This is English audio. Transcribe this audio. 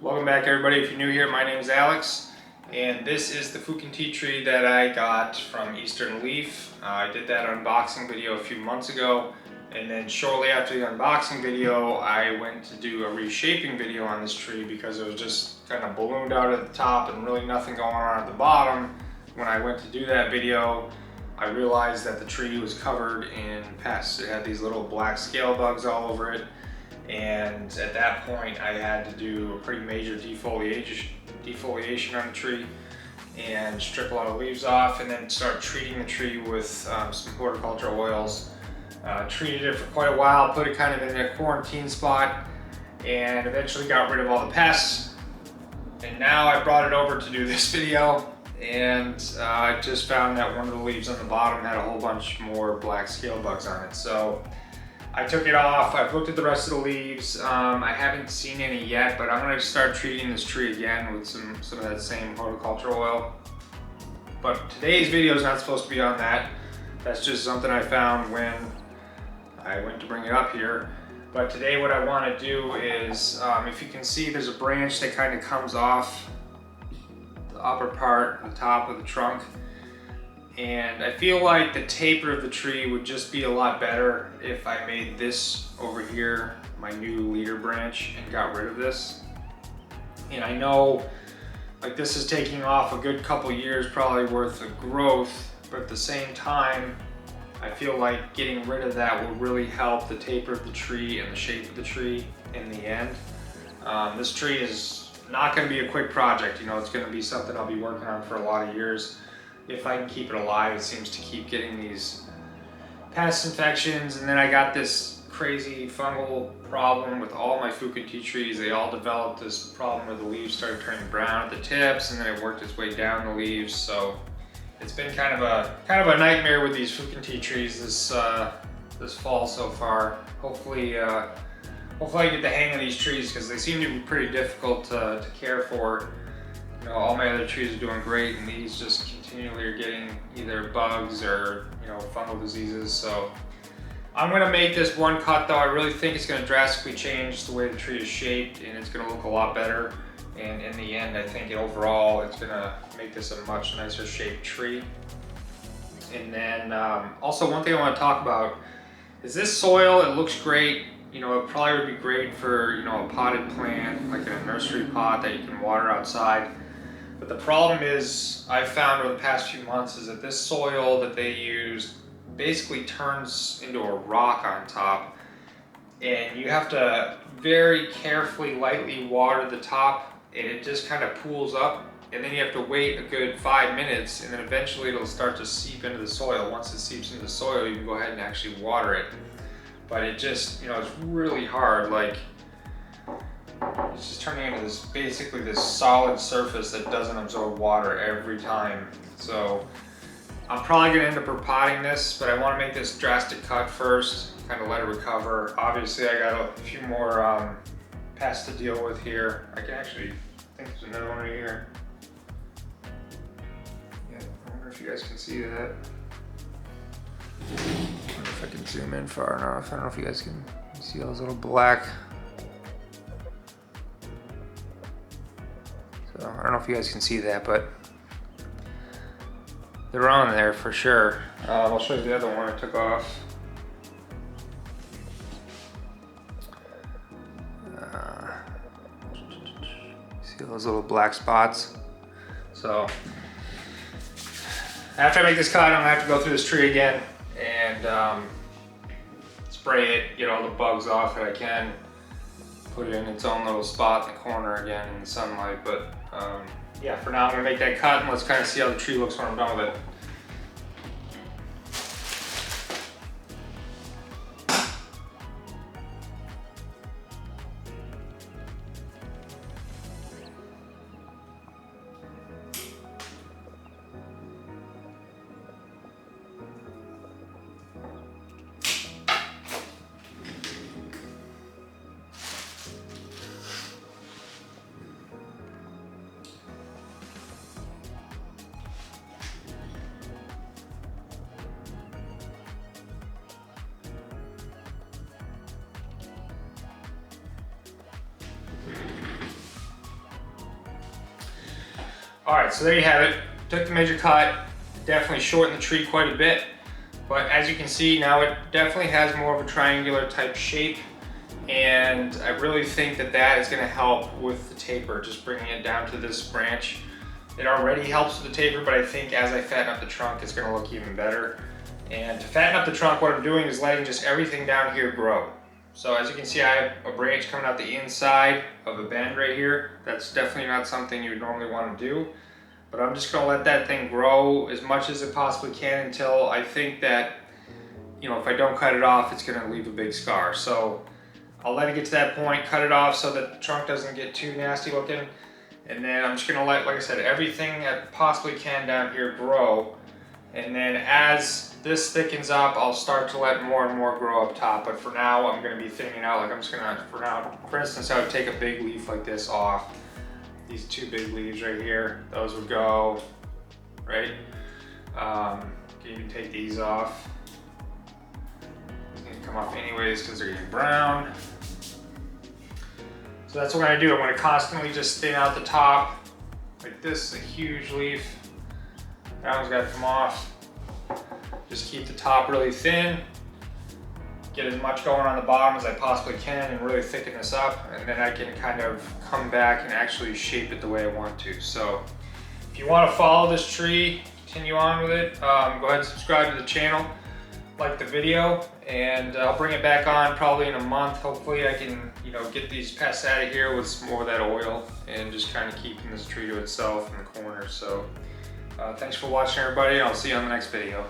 Welcome back everybody. If you're new here, my name is Alex and this is the Fukien tea tree that I got from Eastern Leaf. I did that unboxing video a few months ago, and then shortly after the unboxing video I went to do a reshaping video on this tree because it was just kind of ballooned out at the top and really nothing going on at the bottom. When I went to do that video, I realized that the tree was covered in pests. It had these little black scale bugs all over it. And at that point I had to do a pretty major defoliation on the tree and strip a lot of leaves off, and then start treating the tree with some horticultural oils. Treated it for quite a while, put it kind of in a quarantine spot, and eventually got rid of all the pests. And now I brought it over to do this video, and I just found that one of the leaves on the bottom had a whole bunch more black scale bugs on it. So I took it off. I've looked at the rest of the leaves. I haven't seen any yet, but I'm going to start treating this tree again with some of that same horticultural oil. But today's video is not supposed to be on that. That's just something I found when I went to bring it up here. But today what I want to do is, if you can see, there's a branch that kind of comes off the upper part, the top of the trunk. And I feel like the taper of the tree would just be a lot better if I made this over here my new leader branch and got rid of this. And I know like this is taking off a good couple years probably worth of growth, but at the same time I feel like getting rid of that will really help the taper of the tree and the shape of the tree in the end. This tree is not going to be a quick project, you know, it's going to be something I'll be working on for a lot of years. If I can keep it alive. It seems to keep getting these pest infections, and then I got this crazy fungal problem with all my Fukien tea trees. They all developed this problem where the leaves started turning brown at the tips, and then it worked its way down the leaves. So it's been kind of a nightmare with these Fukien tea trees this fall so far. Hopefully I get the hang of these trees because they seem to be pretty difficult to care for. You know, all my other trees are doing great, and these just continually are getting either bugs or, you know, fungal diseases. So I'm going to make this one cut though. I really think it's going to drastically change the way the tree is shaped, and it's going to look a lot better. And in the end, I think overall it's going to make this a much nicer shaped tree. And then also one thing I want to talk about is this soil. It looks great. You know, it probably would be great for, you know, a potted plant, like in a nursery pot that you can water outside. But the problem is, I've found over the past few months, is that this soil that they use basically turns into a rock on top. And you have to very carefully, lightly water the top, and it just kind of pools up. And then you have to wait a good 5 minutes, and then eventually it'll start to seep into the soil. Once it seeps into the soil, you can go ahead and actually water it. But it just, you know, it's really hard. Like, it's just turning into this, basically this solid surface that doesn't absorb water every time. So I'm probably gonna end up repotting this, but I wanna make this drastic cut first, kind of let it recover. Obviously I got a few more pests to deal with here. I can actually, I think there's another one right here. Yeah, I wonder if you guys can see that. I wonder if I can zoom in far enough. I don't know if you guys can see those little black. So I don't know if you guys can see that, but they're on there for sure. I'll show you the other one I took off. See those little black spots? So after I make this cut, I'm gonna have to go through this tree again and spray it, get all the bugs off that I can, put it in its own little spot in the corner again in the sunlight. But yeah, for now I'm gonna make that cut and let's kind of see how the tree looks when I'm done with it. All right, so there you have it. Took the major cut, definitely shortened the tree quite a bit. But as you can see, now it definitely has more of a triangular type shape. And I really think that that is gonna help with the taper, just bringing it down to this branch. It already helps with the taper, but I think as I fatten up the trunk, it's gonna look even better. And to fatten up the trunk, what I'm doing is letting just everything down here grow. So as you can see, I have a branch coming out the inside of a bend right here. That's definitely not something you would normally want to do. But I'm just gonna let that thing grow as much as it possibly can until I think that, you know, if I don't cut it off, it's gonna leave a big scar. So I'll let it get to that point, cut it off so that the trunk doesn't get too nasty looking. And then I'm just gonna let, like I said, everything that possibly can down here grow. And then as this thickens up, I'll start to let more and more grow up top. But for now, I'm gonna be thinning it out. Like I'm just gonna, for instance, I would take a big leaf like this off. These two big leaves right here, those would go, right? You can take these off. These can come off anyways because they're getting brown. So that's what I'm gonna do. I'm gonna constantly just thin out the top. Like this, a huge leaf. That one's gotta come off. Just keep the top really thin. Get as much going on the bottom as I possibly can and really thicken this up. And then I can kind of come back and actually shape it the way I want to. So if you wanna follow this tree, continue on with it, go ahead and subscribe to the channel, like the video, and I'll bring it back on probably in a month. Hopefully I can, you know, get these pests out of here with some more of that oil and just kind of keeping this tree to itself in the corner. So thanks for watching, everybody, and I'll see you on the next video.